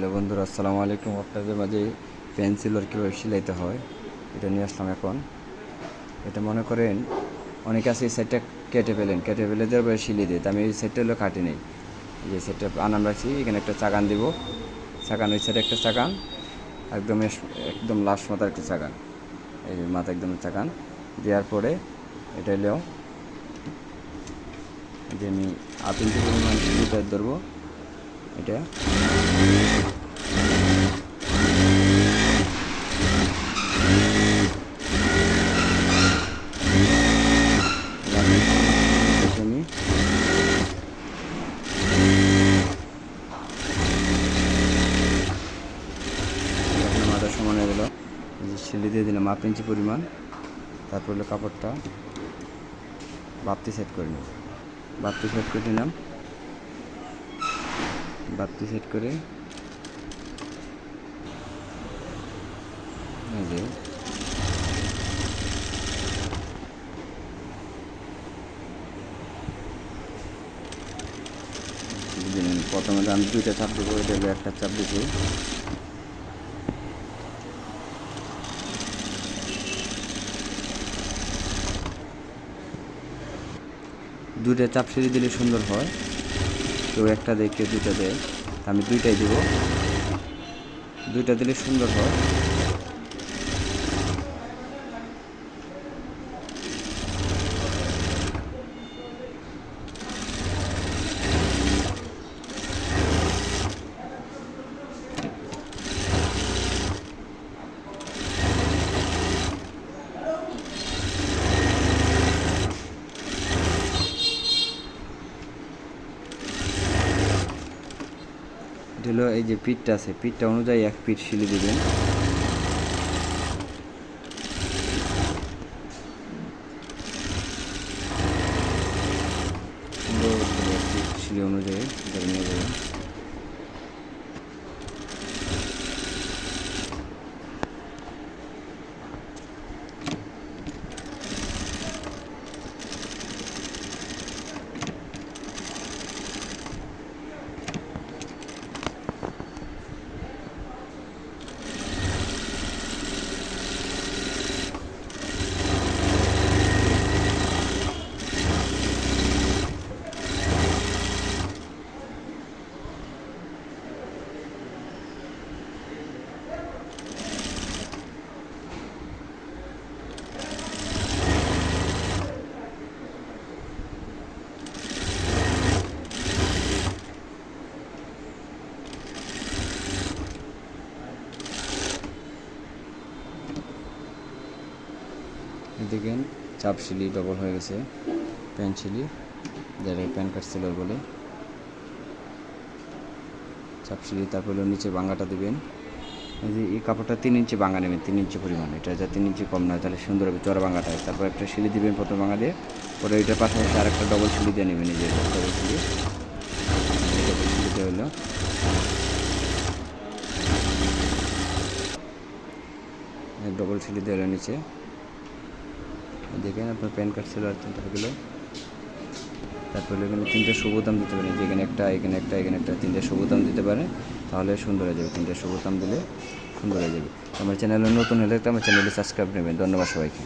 Hello বন্ধুরা, আসসালামু আলাইকুম। আপনাদের মাঝে পেন্সিল আর কীভাবে সিলাইতে হয় এটা নিয়ে আসলাম এখন। এটা মনে করেন অনেকে আছে এই সেটটা কেটে ফেলে দেওয়ার সিলিয়ে দেয়, আমি এই সেটটা হলো কাটি নেই। যে সেটটা আনাম রাখছি, এখানে একটা চাকান দিব, চাকান ওই সাইডে একটা চাকান, একদম লাস্ট মাথার একটা চাকান, এই মাথা একদম চাকান দেওয়ার পরে এটা হলেও যে আমি 8 ইঞ্চি পরিমাণ সিলিটা ধরবো। এটা আমি মাথা সমান হয়ে গেল, সিলি দিয়ে দিলাম 8 ইঞ্চি পরিমাণ। তারপর হলো কাপড়টা বাপ্তি সেট করে নিই, বাপ্তি সেট করে নিলাম। বাপ্তি সেট করে এই যে প্রথমে আমি 2টা চাপ দেবো, এটা হলো একটা চাপ দিচ্ছি। দুইটা চাপ সিঁড়ি দিলে সুন্দর হয়, কেউ একটা দেয় কেউ দুইটা দেয়, আমি দুইটাই দেবো, দুইটা দিলে সুন্দর হয়। হলো এই যে পিঠটা আছে, পিঠটা অনুযায়ী 1 ফিট সিলি দেবেন। সিলি অনুযায়ী ধরে নিয়ে যাবেন। দেখেন চাপ সিলি ডবল হয়ে গেছে, প্যান সিলি, যারা প্যান কাট সেলার বলে। চাপ সিলি তারপর নিচে বাঙ্গাটা দেবেন। এই যে এই কাপড়টা 3 ইঞ্চি বাঙ্গা নেবেন, 3 ইঞ্চি পরিমাণ, এটা যা 3 ইঞ্চি কম না তাহলে সুন্দর হবে চড়া বাঙ্গাটা। তারপর একটা সিলি দিবেন প্রথম বাঙ্গা দিয়ে, পরে ওইটার পাশাপাশি আর একটা ডবল সিলি দিয়ে নেবেন। এই যে ডবল সিলি, ডবল সিলিতে হলো ডবল সিলি দিয়ে হলো নিচে। দেখেন আপনার প্যান কার্ড সেলার 3টা হয়ে গেল। তারপরে এখানে 3টে সবুতাম দিতে পারেন, যেখানে একটা, এখানে একটা, এখানে একটা, 3টে সবুতাম দিতে পারেন, তাহলে সুন্দর হয়ে যাবে। 3টে সবুতাম দিলে সুন্দর হয়ে যাবে। আমার চ্যানেলে নতুন হলে আমার চ্যানেলে সাবস্ক্রাইব নেবেন। ধন্যবাদ সবাইকে।